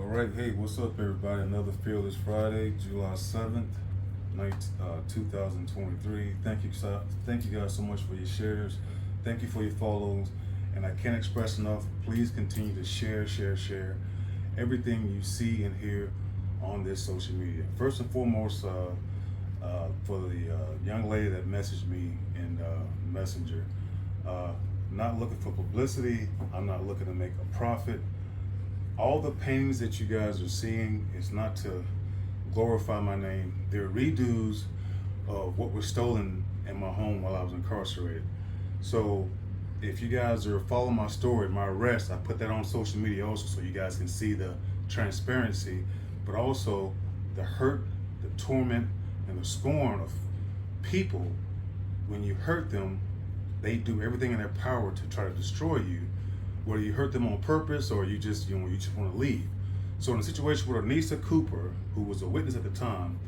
right, hey, what's up, everybody? Another Fearless Friday, July 7th, 2023. Thank you guys so much for your shares. Thank you for your follows. And I can't express enough, please continue to share everything you see and hear on this social media. First and foremost, for the young lady that messaged me in Messenger, not looking for publicity, I'm not looking to make a profit. All the paintings that you guys are seeing is not to glorify my name. They're redos of what was stolen in my home while I was incarcerated. So if you guys are following my story, my arrest, I put that on social media also so you guys can see the transparency, but also the hurt, the torment, and the scorn of people. When you hurt them, they do everything in their power to try to destroy you, whether you hurt them on purpose or you just want to leave. So in a situation with Anissa Cooper, who was a witness at the time,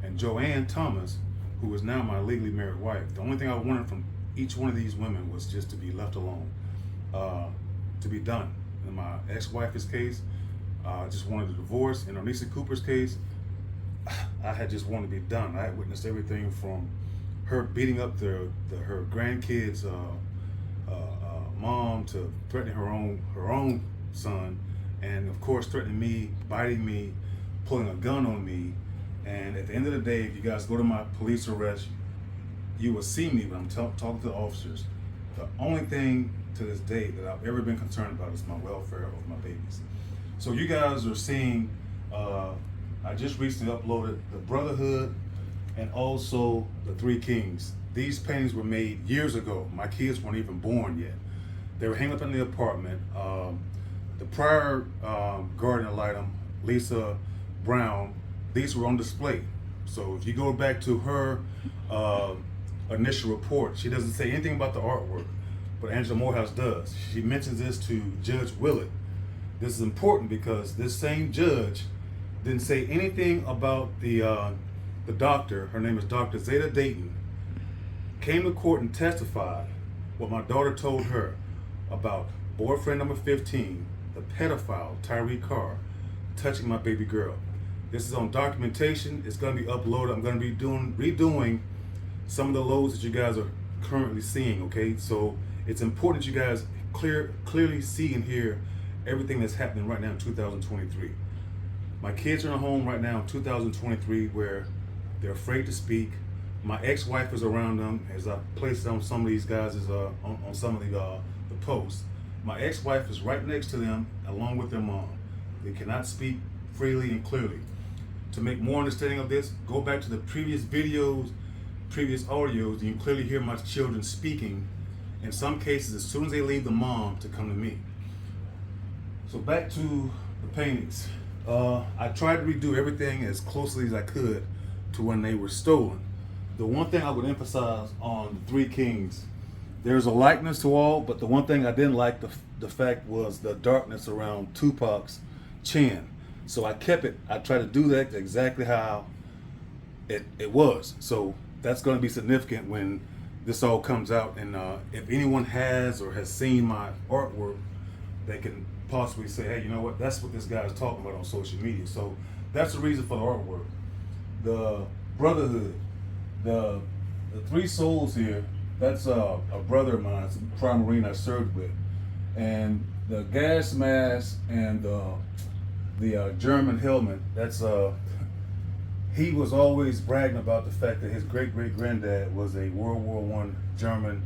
and Joanne Thomas, who is now my legally married wife, the only thing I wanted from each one of these women was just to be left alone, to be done. In my ex-wife's case, I just wanted a divorce. In Anissa Cooper's case, I had just wanted to be done. I had witnessed everything from her beating up her grandkids' mom to threatening her own son, and of course threatening me, biting me, pulling a gun on me. And at the end of the day, if you guys go to my police arrest, you will see me when I'm talking to the officers. The only thing to this day that I've ever been concerned about is my welfare of my babies. So you guys are seeing, I just recently uploaded the Brotherhood and also the Three Kings. These paintings were made years ago. My kids weren't even born yet. They were hanging up in the apartment. The prior guardian ad litem, Lisa Brown, these were on display. So if you go back to her initial report, she doesn't say anything about the artwork, but Angela Morehouse does. She mentions this to Judge Willet. This is important because this same judge didn't say anything about the doctor. Her name is Dr. Zeta Dayton. Came to court and testified what my daughter told her about boyfriend number 15, the pedophile Tyree Carr, touching my baby girl. This is on documentation. It's going to be uploaded. I'm going to be redoing some of the loads that you guys are currently seeing. Okay, so it's important that you guys clearly see and hear everything that's happening right now in 2023. My kids are in a home right now in 2023 where they're afraid to speak. My ex-wife is around them, as I placed on some of these guys on some of the posts. My ex-wife is right next to them, along with their mom. They cannot speak freely and clearly. To make more understanding of this, go back to the previous videos, previous audios. You can clearly hear my children speaking. In some cases, as soon as they leave the mom to come to me. So back to the paintings. I tried to redo everything as closely as I could to when they were stolen. The one thing I would emphasize on the Three Kings, there's a likeness to all, but the one thing I didn't like the fact was the darkness around Tupac's chin. So I kept it. I tried to do that exactly how it was. So that's going to be significant when this all comes out. And if anyone has or has seen my artwork, they can possibly say, hey, you know what? That's what this guy is talking about on social media. So that's the reason for the artwork. The Brotherhood, the three souls here, that's a brother of mine, a prior Marine I served with. And the gas mask and the German helmet, that's he was always bragging about the fact that his great-great-granddad was a World War I German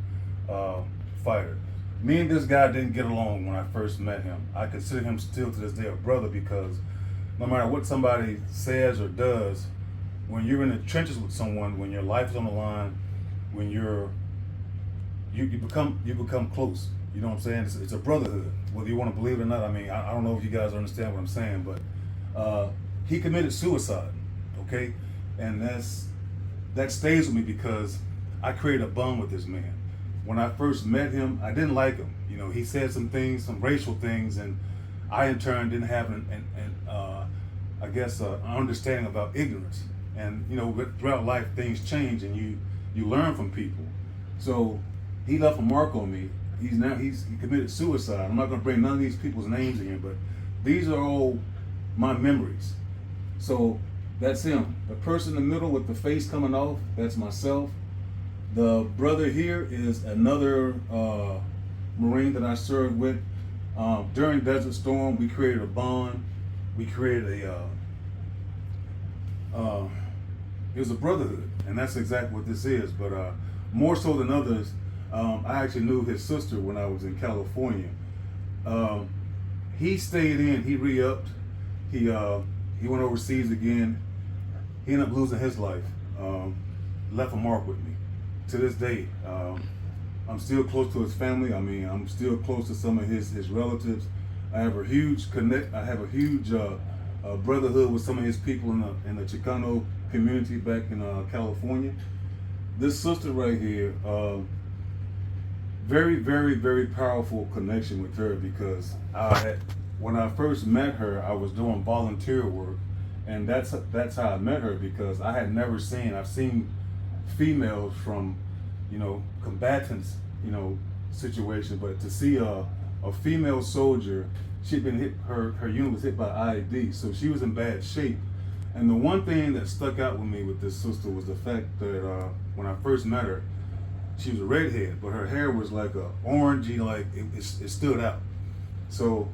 fighter. Me and this guy didn't get along when I first met him. I consider him still to this day a brother because no matter what somebody says or does, when you're in the trenches with someone, when your life is on the line, when you become close. You know what I'm saying? It's a brotherhood, whether you want to believe it or not. I mean, I don't know if you guys understand what I'm saying, but he committed suicide, okay? And that stays with me because I created a bond with this man. When I first met him, I didn't like him. You know, he said some things, some racial things, and I in turn didn't have an understanding about ignorance. And you know, throughout life, things change, and you learn from people. So he left a mark on me. He committed suicide. I'm not going to bring none of these people's names in here, but these are all my memories. So that's him. The person in the middle with the face coming off, that's myself. The brother here is another Marine that I served with. During Desert Storm, we created a bond. We created it was a brotherhood, and that's exactly what this is. But more so than others, I actually knew his sister when I was in California. He stayed in, he re-upped, he went overseas again. He ended up losing his life, left a mark with me. To this day, I'm still close to his family. I mean, I'm still close to some of his relatives. I have a huge brotherhood with some of his people in the Chicano community back in California. This sister right here, very, very, very powerful connection with her, because when I first met her, I was doing volunteer work, and that's how I met her, because I had never seen. I've seen females from, combatants, situation, but to see a female soldier, she'd been hit. Her unit was hit by IED, so she was in bad shape. And the one thing that stuck out with me with this sister was the fact that when I first met her, she was a redhead, but her hair was like a orangey, like it stood out. So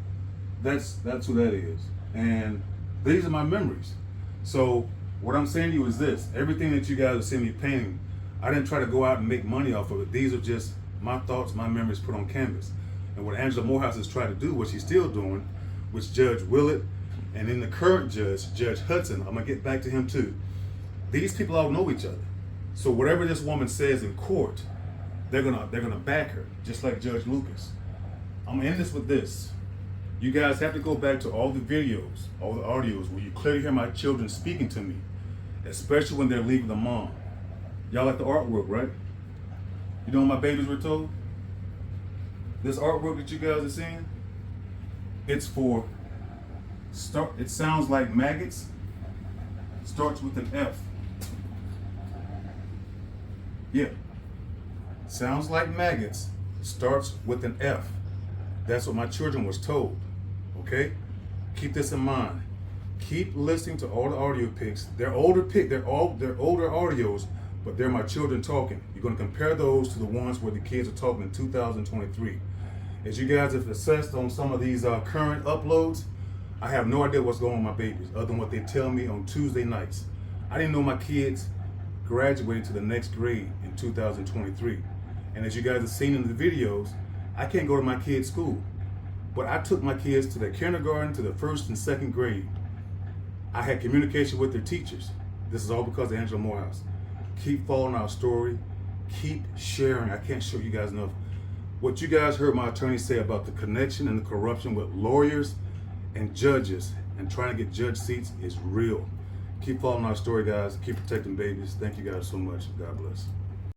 that's who that is. And these are my memories. So what I'm saying to you is this: everything that you guys are seeing me painting, I didn't try to go out and make money off of it. These are just my thoughts, my memories put on canvas. And what Angela Morehouse has tried to do, what she's still doing, which Judge Willet, and then the current judge, Judge Hudson, I'm gonna get back to him too. These people all know each other. So whatever this woman says in court, they're gonna back her, just like Judge Lucas. I'm gonna end this with this. You guys have to go back to all the videos, all the audios where you clearly hear my children speaking to me, especially when they're leaving the mom. Y'all like the artwork, right? You know what my babies were told? This artwork that you guys are seeing, it's for it sounds like maggots, starts with an F. Yeah. Sounds like maggots, starts with an F. That's what my children was told. Okay? Keep this in mind. Keep listening to all the audio picks. They're older audios, but they're my children talking. You're gonna compare those to the ones where the kids are talking in 2023. As you guys have assessed on some of these current uploads, I have no idea what's going on with my babies, other than what they tell me on Tuesday nights. I didn't know my kids graduated to the next grade in 2023. And as you guys have seen in the videos, I can't go to my kids' school. But I took my kids to their kindergarten, to the 1st and 2nd grade. I had communication with their teachers. This is all because of Angela Morehouse. Keep following our story. Keep sharing. I can't show you guys enough. What you guys heard my attorney say about the connection and the corruption with lawyers and judges and trying to get judge seats is real. Keep following our story, guys. Keep protecting babies. Thank you guys so much. God bless.